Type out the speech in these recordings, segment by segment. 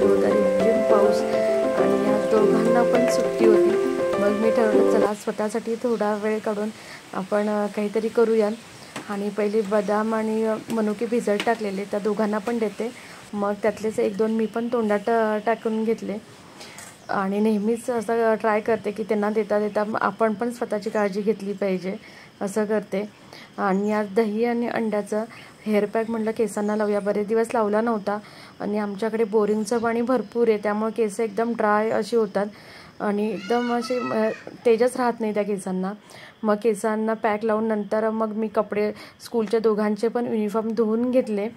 जोरदार रिमझिम पाऊस आणि आज दोघांना पण सुट्टी होती. मग मी ठरवलं चला स्वतःसाठी थोडा वेळ काढून आपण काहीतरी करूया आणि पहिले बदाम आणि मनुके भिजत टाकलेले त्या दोघांना पण देते. मग त्यातलेच 1-2 मी पण तोंडात टाकून घेतले आणि नेहमीच असं ट्राय करते की त्यांना देता देता आपण पण स्वतःची काळजी घेतली पाहिजे असं करते. आणि आज दही आणि अंड्याचं हेअर पॅक म्हटलं केसांना लावूया, बरेच दिवस लावला नव्हता आणि आमच्याकडे बोरिंगचं पाणी भरपूर आहे त्यामुळे केस एकदम ड्राय अशी होतात आणि एकदम असे तेजच राहत नाही त्या केसांना. मग केसांना पॅक लावून नंतर मग मी कपडे स्कूलच्या दोघांचे पण युनिफॉर्म धुवून घेतले,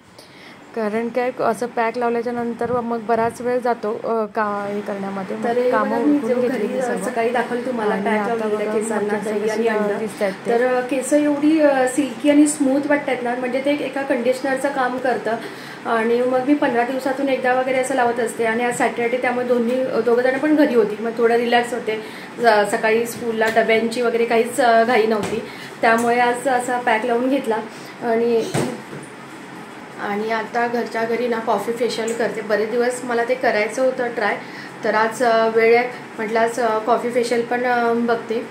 कारण काय असं पॅक लावल्याच्या नंतर मग बराच वेळ जातो हे करण्यामध्ये. तर कामं उरकून घेतली सकाळी दाखवली तुम्हाला पॅक लावलेल्या केसांना दही आणि अंडा. दिसतात तर केस एवढी सिल्की आणि स्मूथ वाटतात ना, म्हणजे ते एका कंडिशनरचं काम करतं. आणि मग मी 15 दिवसातून एकदा वगैरे असं लावत असते. आणि आज सॅटर्डे त्यामुळे दोघं जण पण घरी होती, मग थोडं रिलॅक्स होते. सकाळी स्कूलला डब्यांची वगैरे काहीच घाई नव्हती त्यामुळे आज असा पॅक लावून घेतला. आणि आता घरच्या घरी ना कॉफी फेशियल करते. बरेच दिवस मला ते करायचं होतं ट्राय, तर आज वेळ आहे म्हटलं आज कॉफी फेशियल पण बघते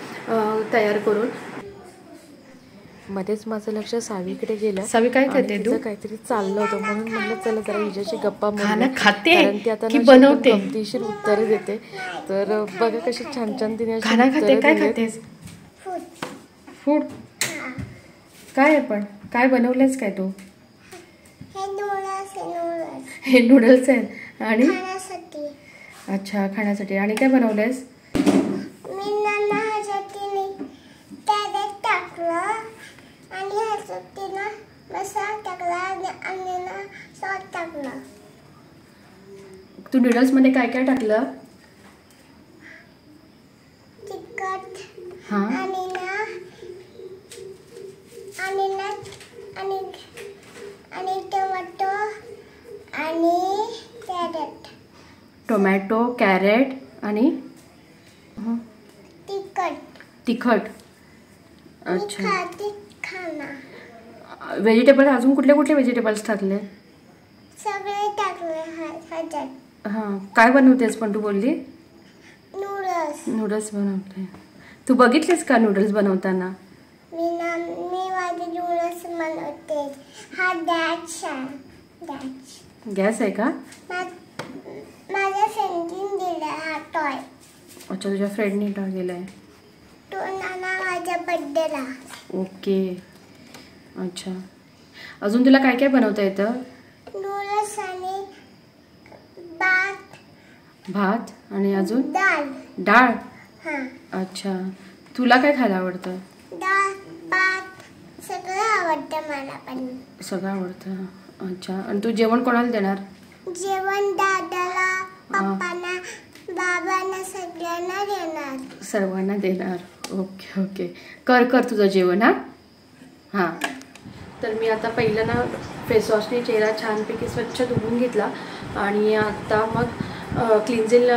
तयार करून. मध्येच माझं लक्ष सावीकडे गेलं. सावी काय करते तू? काहीतरी चाललं होतं म्हणून म्हटलं चला जरा हिच्याशी गप्पा मारूया. खाते कारण ती आता बनवते गमतीशीर उत्तर देते. तर बघा कशी छान छान तिने खाना खाते. काय खातेस? फूड. काय आहे पण काय बनवलंस काय तू? हे नूडल्स आहेत आणि अच्छा खाण्यासाठी. आणि काय बनवलंयस? तू नूडल्स मध्ये काय काय टाकलं? तिखट टोमॅटो कॅरेट आणि तिखट. अच्छा. व्हेजिटेबल अजून कुठले कुठले व्हेजिटेबल्स टाकले? सगळे टाकले. हां. काय बनवतेस पण तू बोलली? नूडल्स बनवते. तू बघितलेस का नूडल्स बनवताना? मी माझे नूडल्स बनवते. हा गॅस आहे का? माझ्या फ्रेंडने दिला हा टॉय. अच्छा तुझ्या फ्रेंडने टॉय दिलाय. तो माझ्या बर्थडेला. ओके. अच्छा. अजून तुला काय काय बनवता येतं? नूडल्स आणि भात आणि अजून डाळ. अच्छा. तुला काय खायला आवडतं? डाळ भात सगळं आवडतं मला पण. सगळं आवडतं. अच्छा. आणि तू जेवण कोणाला देणार? जेवण दादाला पप्पांना बाबांना सर्वांना देणार. Okay okay. कर तुझं जेवण. हां. तर मी आता पहिलं ना फेसवॉशने चेहरा छानपैकी स्वच्छ धुवून घेतला आणि आता मग क्लिन्झिंग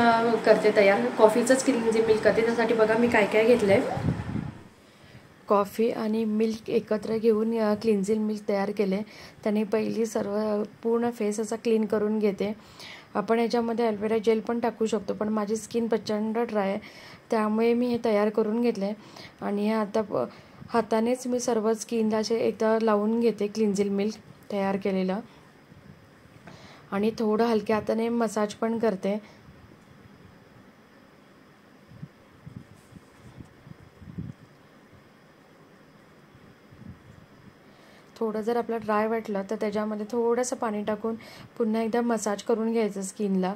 करते तयार. कॉफीचंच क्लिन्झिंग मिल्क करते. त्यासाठी बघा मी काय काय घेतलं आहे. कॉफी आणि मिल्क एकत्र घेऊन क्लिन्झिंग मिल्क तयार केले. त्याने पहिली पूर्ण फेस असा क्लीन करून घेते. आपण याच्यामध्ये ॲलोवेरा जेल पण टाकू शकतो, पण माझी स्किन प्रचंड ड्राय आहे त्यामुळे मी हे तयार करून घेतले. आणि हे आता हातानेच मी सर्व स्किनला असे एकदा लावून घेते क्लिन्झिंग मिल्क तयार केलेलं आणि थोडं हलक्या हाताने मसाज पण करते. थोडं जर आपलं ड्राय वाटलं तर त्याच्यामध्ये थोडंसं पाणी टाकून पुन्हा एकदा मसाज करून घ्यायचं स्किनला.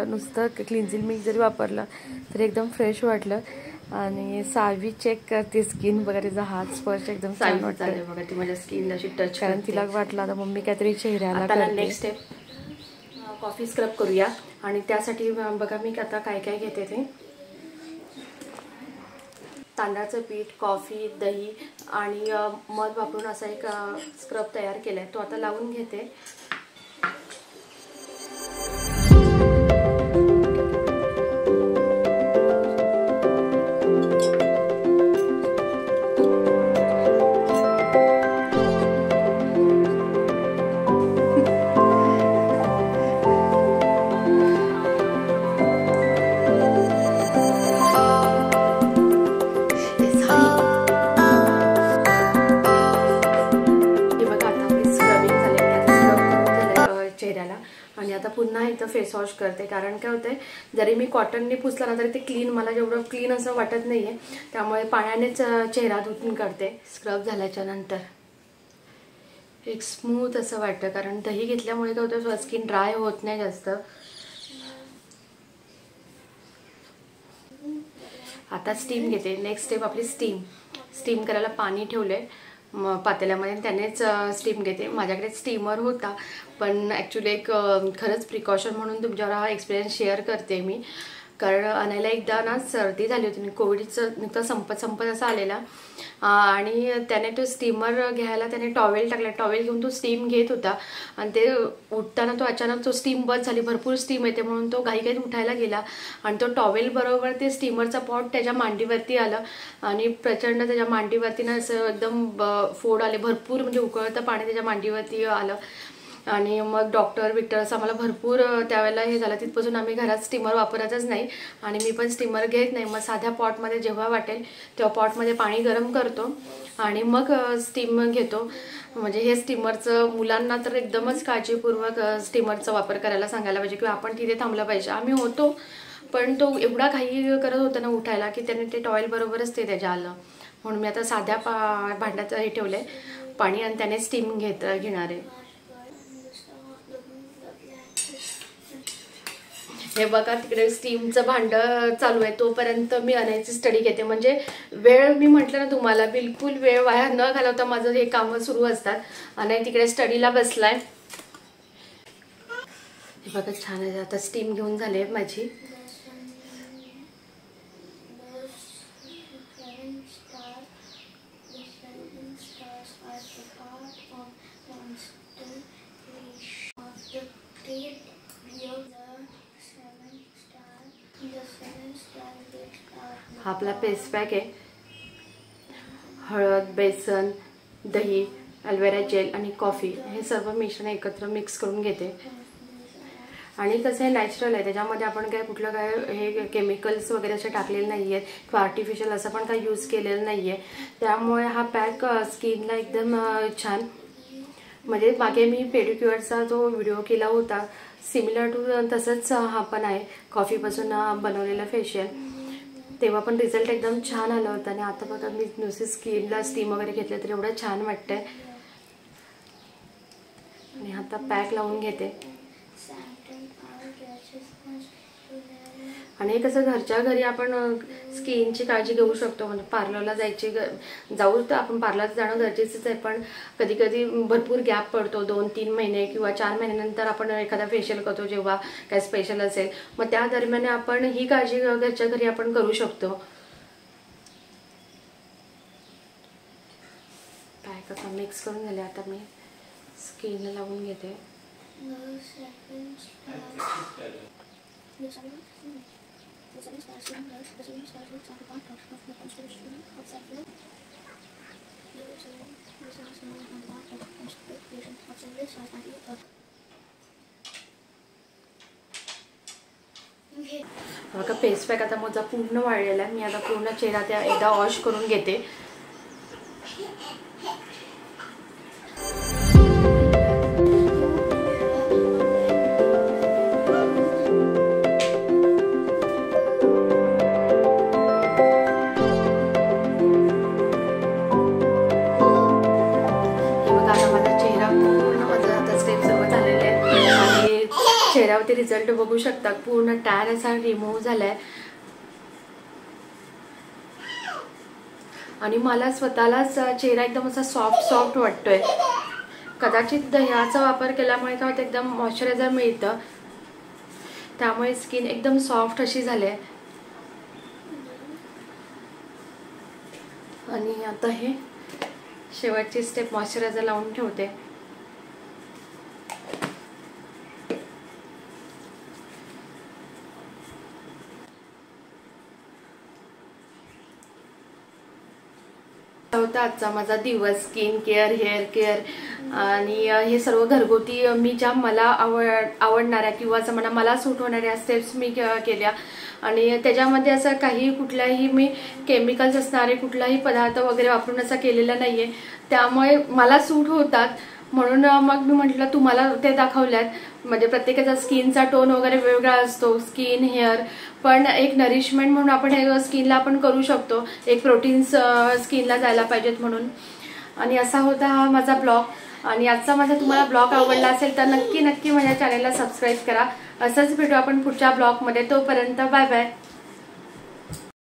नुसतं क्लिन्झिंग मिल्क जरी वापरलं तरी एकदम फ्रेश वाटलं. आणि सावी चेक करते स्किन वगैरे, तिचा हात स्पर्श एकदम छान वाटतं बघा. ती माझ्या स्किनला अशी टच कारण तिला वाटलं आता मम्मी काहीतरी चेहऱ्याला करते. नेक्स्ट स्टेप कॉफी स्क्रब करूया आणि त्यासाठी बघा मी आता काय काय घेते ते. तांदळाचं पीठ, कॉफी, दही आणि मध वापरून असा एक स्क्रब तयार केला आहे. तो आता लावून घेते. आणि आता पुन्हा इथं फेस वॉश करते. कारण काय होतंय, जरी मी कॉटनने पुसला ना तरी ते क्लीन, मला जेवढं क्लीन असं वाटत नाहीये. त्यामुळे पाण्यानेच चेहरा धुवून काढते. स्क्रब झाल्याच्या नंतर एक स्मूथ असं वाटतं, कारण दही घेतल्यामुळे काय होतं, स्किन ड्राय होत नाही जास्त. आता स्टीम घेते. नेक्स्ट स्टेप आपली स्टीम करायला पाणी ठेवले पातेल्यामध्ये, त्यानेच स्टीम घेते. माझ्याकडे स्टीमर होता, पण ॲक्च्युली एक खरंच प्रिकॉशन म्हणून तुमच्यावर हा एक्सपिरियन्स शेअर करते मी. कारण आणायला एकदा ना सर्दी झाली होती, कोविडचं नुकतं संपत असं आलेला, आणि त्याने तो स्टीमर घ्यायला त्याने टॉवेल टाकला. टॉवेल घेऊन तो स्टीम घेत होता आणि ते उठताना तो अचानक तो स्टीम बंद झाली. भरपूर स्टीम येते म्हणून तो घाईघाईत उठायला गेला आणि तो टॉवेल बरोबर ते स्टीमरचा पॉट त्याच्या मांडीवरती आलं आणि प्रचंड त्याच्या मांडीवरती ना असं एकदम फोड आले. भरपूर म्हणजे उकळतं पाणी त्याच्या मांडीवरती आलं. आणि मग डॉक्टर असं आम्हाला भरपूर त्यावेळेला हे झालं. तिथपासून आम्ही घरात स्टीमर वापरतच नाही आणि मी पण स्टीमर घेत नाही. मग साध्या पॉटमध्ये जेव्हा वाटेल तेव्हा पॉटमध्ये पाणी गरम करतो आणि मग स्टीम घेतो. म्हणजे हे स्टीमरचं मुलांना तर एकदमच काळजीपूर्वक स्टीमरचा वापर करायला सांगायला पाहिजे किंवा आपण तिथे थांबलं पाहिजे. आम्ही होतो, पण तो एवढा घाई करत होता ना उठायला की त्याने ते टॉवेल बरोबरच ते त्याच्या आलं. म्हणून मी आता साध्या भांड्यात हे ठेवले पाणी आणि त्याने स्टीम घेणार आहे. हे बघा तिकडे स्टीमचं भांडं चालू आहे, तोपर्यंत मी आणायची स्टडी घेते. म्हणजे वेळ, मी म्हटलं ना तुम्हाला, बिलकुल वेळ वाया न घालवता माझं हे कामं सुरू असतात. आणि तिकडे स्टडीला बसलाय. हे बघा छान आहे. आता स्टीम घेऊन झाली आहे माझी. हा आपला पेस्ट पॅक आहे. हळद, बेसन, दही, ॲलोवेरा जेल आणि कॉफी हे सर्व मिश्रण एकत्र मिक्स करून घेते. आणि कसं आहे, नॅचरल आहे, त्याच्यामध्ये आपण काय कुठलं काय हे केमिकल्स वगैरे असे टाकलेले नाही आहेत किंवा आर्टिफिशियल असं पण काही यूज केलेलं नाही आहे. त्यामुळे हा पॅक स्किनला एकदम छान. म्हणजे मागे मी पेडिक्युअरचा जो व्हिडिओ केला होता, सिमिलर टू तसंच हा पण आहे, कॉफीपासून बनवलेला फेशियल. तेव्हा पण रिझल्ट एकदम छान आला होता. आणि आता बघा मी नुसती स्किनला स्टीम वगैरे घेतले तर एवढं छान वाटतंय. आणि आता पॅक लावून घेते. आणि कसं घरच्या घरी आपण स्किनची काळजी घेऊ शकतो. म्हणजे पार्लरला जाऊ तर आपण पार्लरला जाणं गरजेचंच आहे, पण कधी कधी भरपूर गॅप पडतो. 2-3 महिने किंवा 4 महिन्यानंतर आपण एखादा फेशियल करतो जेव्हा काय स्पेशल असेल. मग त्या दरम्यान आपण ही काळजी घरच्या घरी आपण करू शकतो. पॅक आता मिक्स करून झाले. आता मी स्किनला लावून घेते. बघा फेस पॅक आता माझा पूर्ण वाळलेला आहे. मी आता पूर्ण चेहरा त्या एकदा वॉश करून घेते. चेहऱ्यावरती रिझल्ट बघू शकता. पूर्ण टॅन असा रिमूव्ह झालाय आणि मला स्वतःलाच चेहरा एकदम असा सॉफ्ट वाटतोय. कदाचित दह्याचा वापर केल्यामुळे काय होतं, एकदम मॉइश्चरायझर मिळतं. त्यामुळे स्किन एकदम सॉफ्ट अशी झाली आहे. आणि आता हे शेवटची स्टेप मॉइश्चरायझर लावून ठेवते. होता आजचा माझा दिवस स्किन केअर, हेअर केअर आणि हे सर्व घरगुती मी ज्या मला आवडणाऱ्या किंवा असं मला सूट होणाऱ्या स्टेप्स मी केल्या. आणि त्याच्यामध्ये असं काही कुठल्याही मी केमिकल्स असणारे कुठलाही पदार्थ वगैरे वापरून असं केलेलं नाहीये. त्यामुळे मला सूट होतात म्हणून मग मी म्हटलं तुम्हाला ते दाखवल्यात. म्हणजे प्रत्येकाचा स्किनचा टोन वगैरे वेगवेगळा असतो, स्किन हेअर, पण एक नरिशमेंट म्हणून आपण हे स्किनला आपण करू शकतो, एक प्रोटीन्स स्किनला जायला पाहिजेत म्हणून. आणि असा होता हा माझा ब्लॉग. आणि आजचा माझा तुम्हाला ब्लॉग आवडला असेल तर नक्की नक्की माझ्या चॅनलला सबस्क्राईब करा. असंच भेटू आपण पुढच्या ब्लॉगमध्ये. तोपर्यंत बाय बाय.